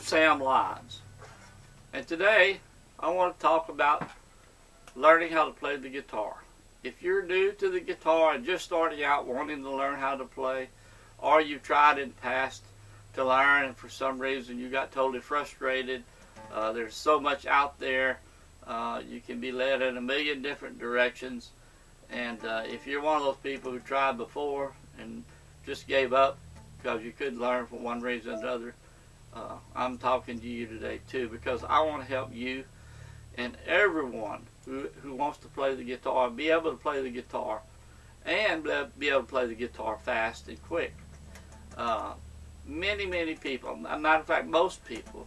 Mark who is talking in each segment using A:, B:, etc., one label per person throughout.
A: Sam Lines, and today I want to talk about learning how to play the guitar. If you're new to the guitar and just starting out wanting to learn how to play, or you've tried in the past to learn and for some reason you got totally frustrated, there's so much out there, you can be led in a million different directions, and if you're one of those people who tried before and just gave up because you couldn't learn for one reason or another, I'm talking to you today too, because I want to help you and everyone who wants to play the guitar be able to play the guitar and be able to play the guitar fast and quick. Many people, as a matter of fact most people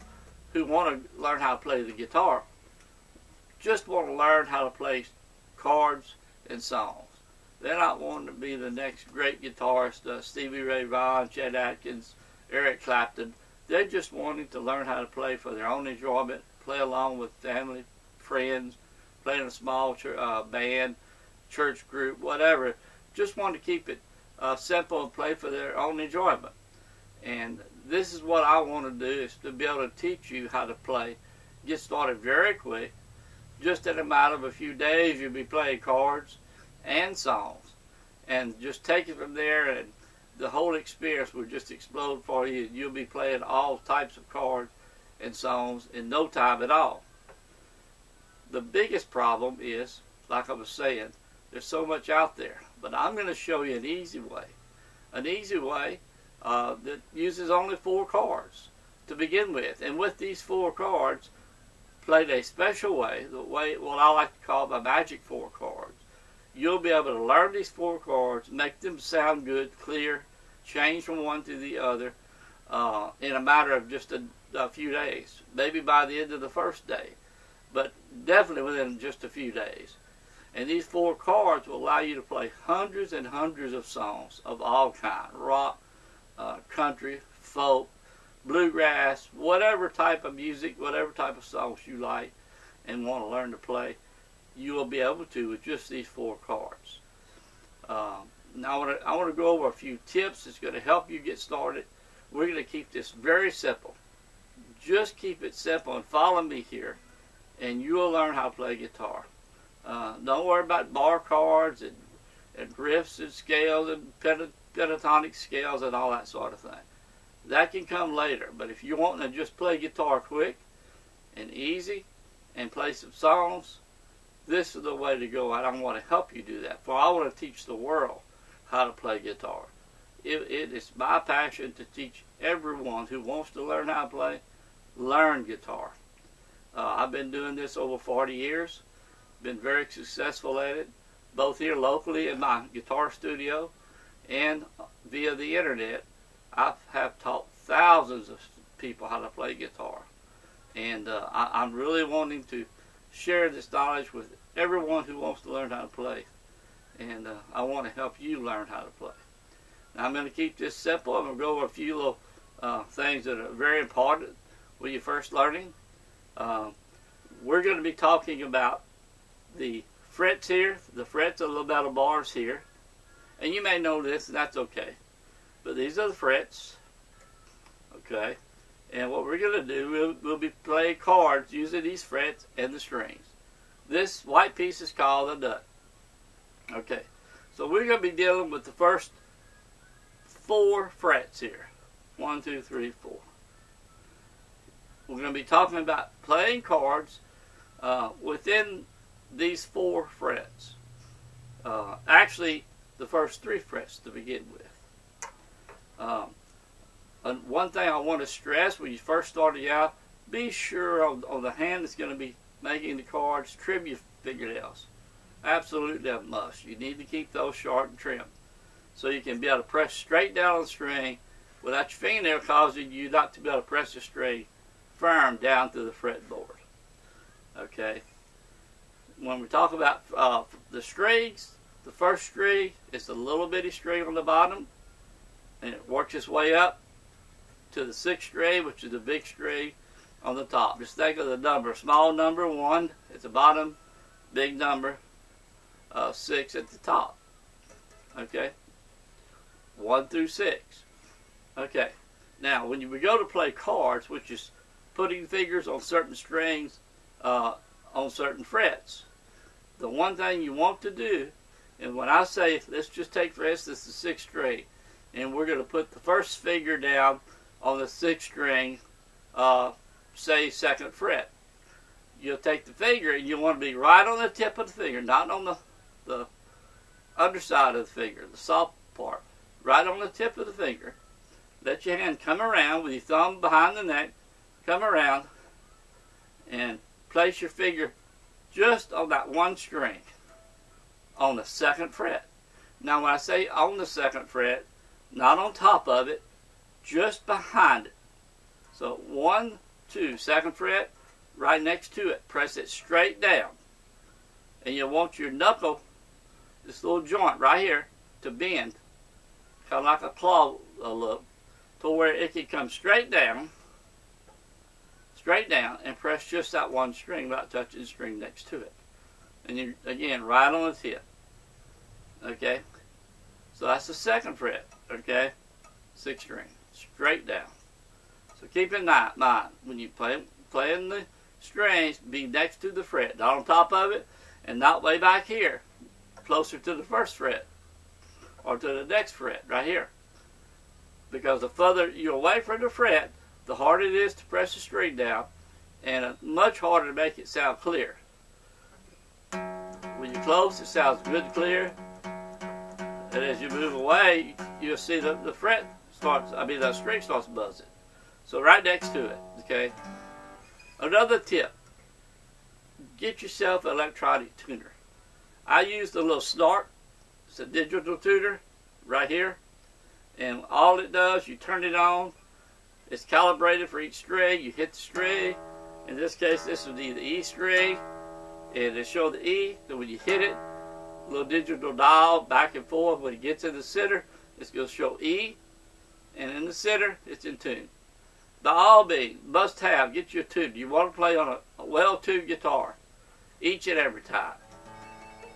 A: who want to learn how to play the guitar just want to learn how to play chords and songs. They're not wanting to be the next great guitarist, Stevie Ray Vaughan, Chet Atkins, Eric Clapton. They're just wanting to learn how to play for their own enjoyment, play along with family, friends, play in a small band, church group, whatever. Just want to keep it simple and play for their own enjoyment. And this is what I want to do, is to be able to teach you how to play. Get started very quick. Just in a matter of a few days, you'll be playing chords and songs. And just take it from there, and the whole experience will just explode for you. You'll be playing all types of chords and songs in no time at all. The biggest problem is, like I was saying, there's so much out there. But I'm going to show you an easy way. An easy way that uses only 4 chords to begin with. And with these 4 chords, played a special way, the way what I like to call my magic 4 chords. You'll be able to learn these 4 chords, make them sound good, clear, change from one to the other in a matter of just a few days. Maybe by the end of the first day, but definitely within just a few days. And these 4 chords will allow you to play hundreds and hundreds of songs of all kinds: rock, country, folk, bluegrass, whatever type of music, whatever type of songs you like and want to learn to play, you will be able to with just these 4 chords. Now I want to go over a few tips that's going to help you get started. We're going to keep this very simple. Just keep it simple and follow me here, and you will learn how to play guitar. Don't worry about bar chords and riffs and scales and pentatonic scales and all that sort of thing. That can come later, but if you want to just play guitar quick and easy and play some songs, this is the way to go, and I want to help you do that. For I want to teach the world how to play guitar. It is my passion to teach everyone who wants to learn how to play, learn guitar. I've been doing this over 40 years, been very successful at it, both here locally in my guitar studio and via the internet. I have taught thousands of people how to play guitar, and I'm really wanting to share this knowledge with everyone who wants to learn how to play, and I want to help you learn how to play. Now I'm going to keep this simple. I'm going to go over a few little things that are very important when you're first learning. We're going to be talking about the frets here. The frets are the little metal bars here, and you may know this, and that's okay. But these are the frets, okay? And what we're going to do, we'll be playing chords using these frets and the strings. This white piece is called a nut. Okay, so we're going to be dealing with the first 4 frets here. 1, 2, 3, 4. We're going to be talking about playing chords within these 4 frets. Actually, the first 3 frets to begin with. And one thing I want to stress when you first starting out, be sure on the hand that's going to be making the chords, trim your fingernails. Absolutely a must. You need to keep those short and trimmed so you can be able to press straight down on the string without your fingernail causing you not to be able to press the string firm down to the fretboard. Okay. When we talk about the strings, the first string is the little bitty string on the bottom, and it works its way up to the 6th string, which is the big string on the top. Just think of the number, small number 1 at the bottom, big number 6 at the top. Okay, 1 through 6. Okay, now when we go to play chords, which is putting fingers on certain strings on certain frets. The one thing you want to do, and when I say, let's just take for instance the 6th string, and we're going to put the first finger down on the 6th string, say 2nd fret. You'll take the finger and you want to be right on the tip of the finger, not on the underside of the finger, the soft part, right on the tip of the finger. Let your hand come around with your thumb behind the neck, come around, and place your finger just on that one string on the 2nd fret. Now when I say on the 2nd fret, not on top of it, just behind it. So 1, 2, 2nd fret, right next to it. Press it straight down. And you want your knuckle, this little joint right here, to bend, kind of like a claw look, to where it can come straight down, and press just that one string without touching the string next to it. And you, again, right on the tip. Okay? So that's the 2nd fret. Okay? 6th string. Straight down. So keep in mind, when you playing the strings, be next to the fret, not on top of it, and not way back here, closer to the 1st fret, or to the next fret, right here. Because the further you're away from the fret, the harder it is to press the string down, and much harder to make it sound clear. When you're close, it sounds good and clear, and as you move away, you'll see the fret starts, the string starts buzzing. So right next to it, okay? Another tip, get yourself an electronic tuner. I use the little Snort. It's a digital tuner right here. And all it does, you turn it on. It's calibrated for each string. You hit the string. In this case, this would be the E string. And it shows the E. So when you hit it, a little digital dial back and forth. When it gets in the center, it's going to show E. And in the center, it's in tune. The all-being, must have, get you a tune. You want to play on a well-tuned guitar each and every time.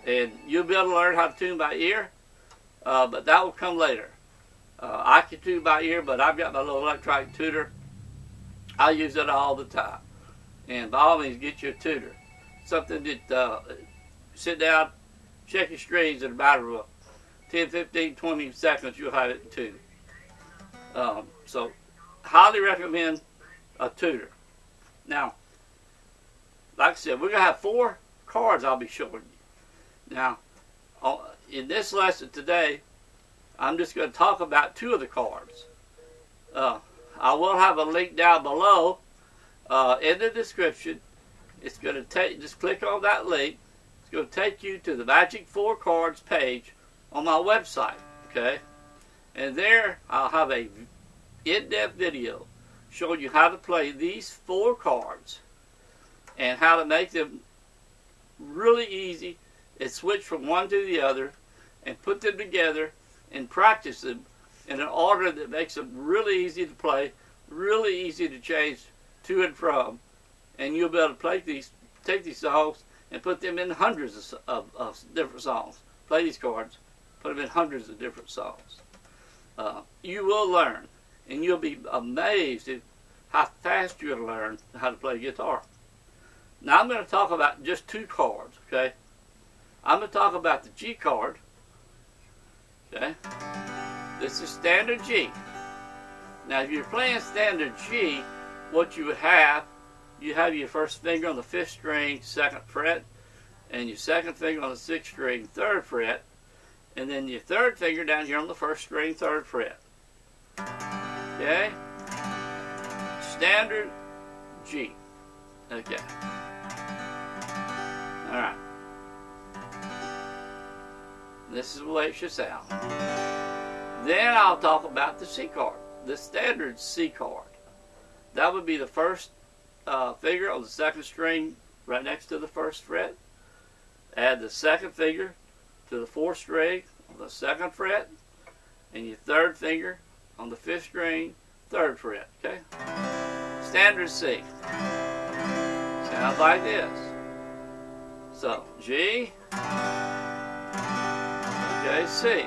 A: And you'll be able to learn how to tune by ear, but that will come later. I can tune by ear, but I've got my little electronic tuner. I use it all the time. And by all means, get you a tuner. Something that, sit down, check your strings in a matter of 10, 15, 20 seconds, you'll have it tuned. So, highly recommend a tuner. Now, like I said, we're going to have 4 chords I'll be showing you. Now, in this lesson today, I'm just going to talk about 2 of the chords. I will have a link down below in the description. It's going to take, just click on that link. It's going to take you to the Magic 4 Chords page on my website. Okay? And there, I'll have a in-depth video showing you how to play these 4 chords and how to make them really easy and switch from one to the other and put them together and practice them in an order that makes them really easy to play, really easy to change to and from, and you'll be able to play take these songs and put them in hundreds of different songs. Play these chords, put them in hundreds of different songs. You will learn, and you'll be amazed at how fast you'll learn how to play guitar. Now I'm going to talk about just 2 chords, okay? I'm going to talk about the G chord, okay? This is standard G. Now if you're playing standard G, what you have your first finger on the 5th string, 2nd fret, and your 2nd finger on the 6th string, 3rd fret, and then your 3rd finger down here on the 1st string, 3rd fret. Okay? Standard G. Okay. Alright. This is the way it should sound. Then I'll talk about the C chord, the standard C chord. That would be the first finger on the 2nd string right next to the 1st fret. Add the 2nd finger to the 4th string on the 2nd fret, and your 3rd finger on the 5th string, 3rd fret. Okay? Standard C. Sounds like this. So, G, okay, C.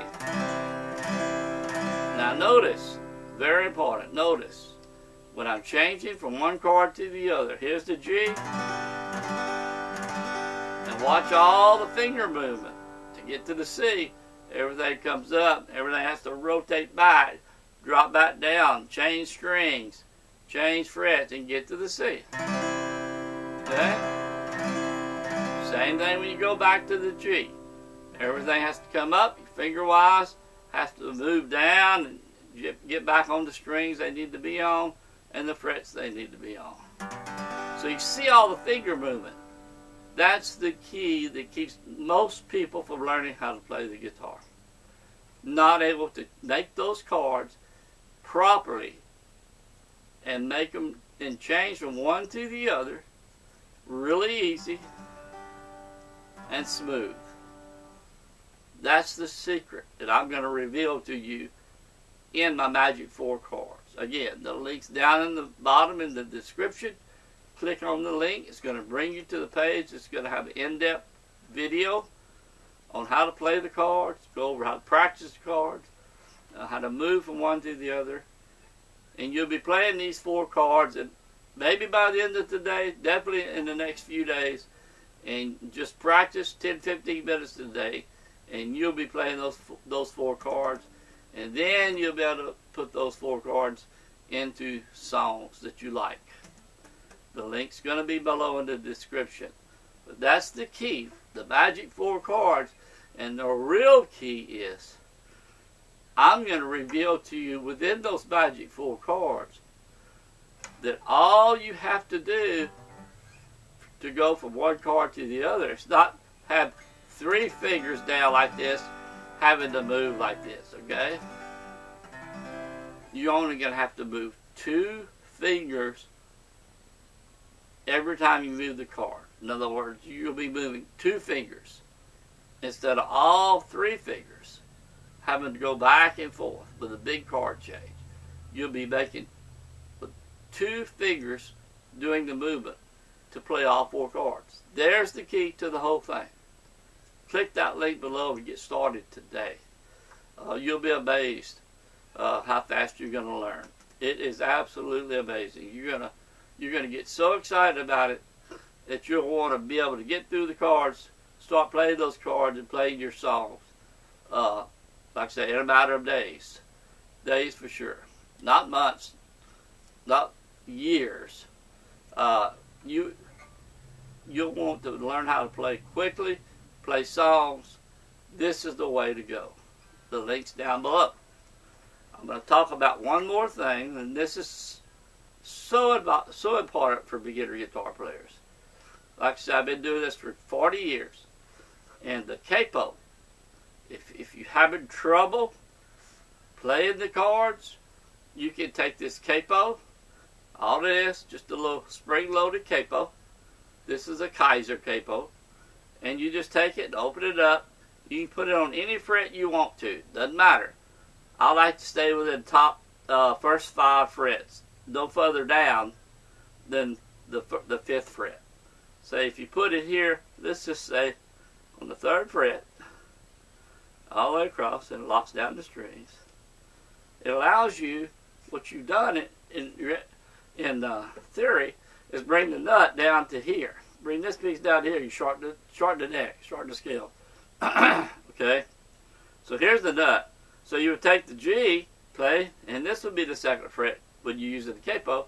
A: Now notice, very important, notice, when I'm changing from one chord to the other. Here's the G. And watch all the finger movement to get to the C. Everything comes up. Everything has to rotate back, drop back down, change strings, change frets, and get to the C. Okay? Same thing when you go back to the G. Everything has to come up, finger-wise, has to move down and get back on the strings they need to be on and the frets they need to be on. So you see all the finger movement. That's the key that keeps most people from learning how to play the guitar. Not able to make those chords properly and make them and change from one to the other really easy and smooth. That's the secret that I'm going to reveal to you in my Magic 4 Chords. Again, the link's down in the bottom in the description. Click on the link. It's going to bring you to the page. It's going to have an in-depth video on how to play the chords, go over how to practice the chords, how to move from one to the other. And you'll be playing these 4 chords, and maybe by the end of today, definitely in the next few days, and just practice 10-15 minutes a day, and you'll be playing those 4 chords, and then you'll be able to put those 4 chords into songs that you like. The link's going to be below in the description. But that's the key, the Magic 4 Chords. And the real key is, I'm going to reveal to you within those Magic 4 Chords that all you have to do to go from one chord to the other is not have 3 fingers down like this, having to move like this, okay? You're only going to have to move 2 fingers every time you move the chord. In other words, you'll be moving 2 fingers instead of all 3 fingers having to go back and forth with a big chord change. You'll be making 2 fingers doing the movement to play all 4 chords. There's the key to the whole thing. Click that link below and get started today. You'll be amazed how fast you're going to learn. It is absolutely amazing. You're gonna get so excited about it that you'll want to be able to get through the chords, start playing those chords, and playing your songs. Like I say, in a matter of days. Days for sure. Not months. Not years. You'll want to learn how to play quickly, play songs. This is the way to go. The link's down below. I'm going to talk about one more thing, and this is so important for beginner guitar players. Like I said, I've been doing this for 40 years. And the capo, if you're having trouble playing the chords, you can take this capo. All it is, just a little spring-loaded capo. This is a Kaiser capo. And you just take it and open it up. You can put it on any fret you want to. Doesn't matter. I like to stay within the top first 5 frets. No further down than the 5th fret. Say if you put it here, let's just say on the 3rd fret, all the way across, and it locks down the strings. It allows you, what you've done in theory, is bring the nut down to here. Bring this piece down to here. You shorten the neck, shorten the scale. Okay? So here's the nut. So you would take the G, play, and this would be the 2nd fret when you use the capo,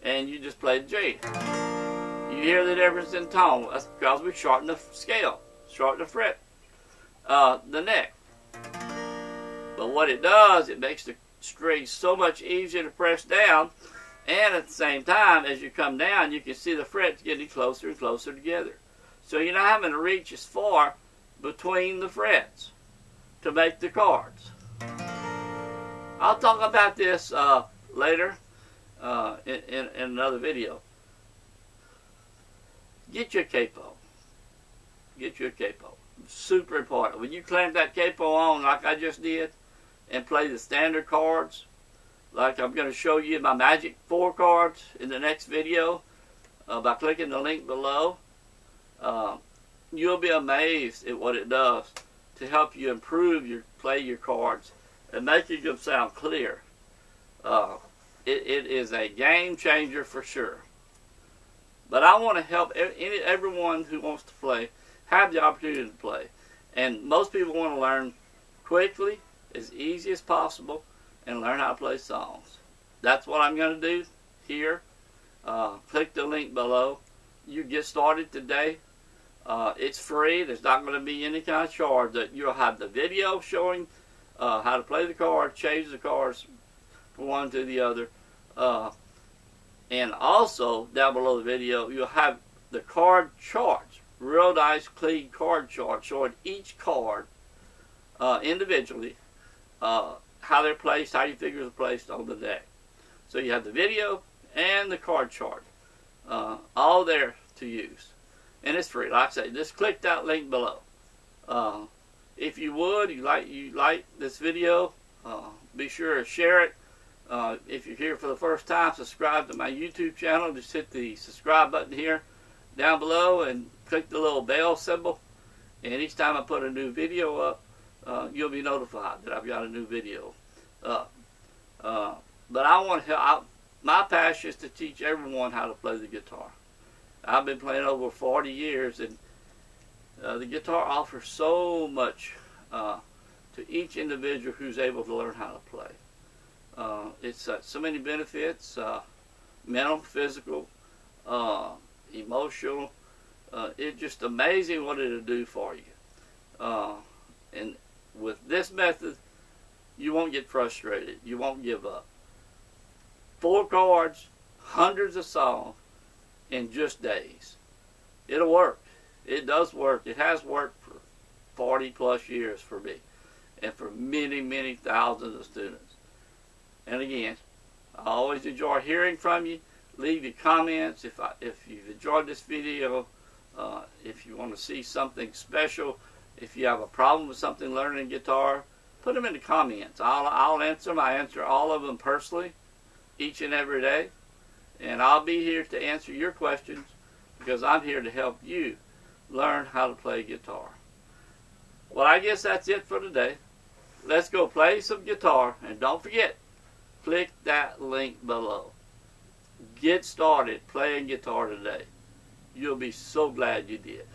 A: and you just play the G. You hear the difference in tone. That's because we shorten the scale, shorten the fret, the neck. But what it does, it makes the strings so much easier to press down, and at the same time, as you come down, you can see the frets getting closer and closer together. So you're not having to reach as far between the frets to make the chords. I'll talk about this later in another video. Get your capo. Get your capo. Super important. When you clamp that capo on like I just did and play the standard chords, like I'm going to show you my Magic 4 chords in the next video by clicking the link below, you'll be amazed at what it does to help you improve play your chords and making them sound clear. it is a game changer for sure. But I want to help everyone who wants to play have the opportunity to play. And most people want to learn quickly, as easy as possible, and learn how to play songs. That's what I'm going to do here. Click the link below. You get started today. It's free. There's not going to be any kind of charge. That you'll have the video showing how to play the chord, change the chords from one to the other. And also, down below the video, you'll have the chord charts. Real nice, clean chord charts showing each chord individually, how they're placed, how your fingers are placed on the deck. So you have the video and the chord chart, all there to use. And it's free. Like I say, just click that link below. If you would, you like this video, be sure to share it. If you're here for the first time, subscribe to my YouTube channel. Just hit the subscribe button here down below and click the little bell symbol. And each time I put a new video up, you'll be notified that I've got a new video up. But I want to help. My passion is to teach everyone how to play the guitar. I've been playing over 40 years, and the guitar offers so much to each individual who's able to learn how to play. It's so many benefits, mental, physical, emotional. It's just amazing what it'll do for you. And with this method, you won't get frustrated. You won't give up. 4 chords, hundreds of songs in just days. It'll work. It does work. It has worked for 40 plus years for me and for many, many thousands of students. And again, I always enjoy hearing from you. Leave your comments if you've enjoyed this video. If you want to see something special, if you have a problem with something learning guitar, put them in the comments. I'll answer them. I answer all of them personally each and every day. And I'll be here to answer your questions because I'm here to help you learn how to play guitar. Well, I guess that's it for today. Let's go play some guitar. And don't forget, click that link below. Get started playing guitar today. You'll be so glad you did.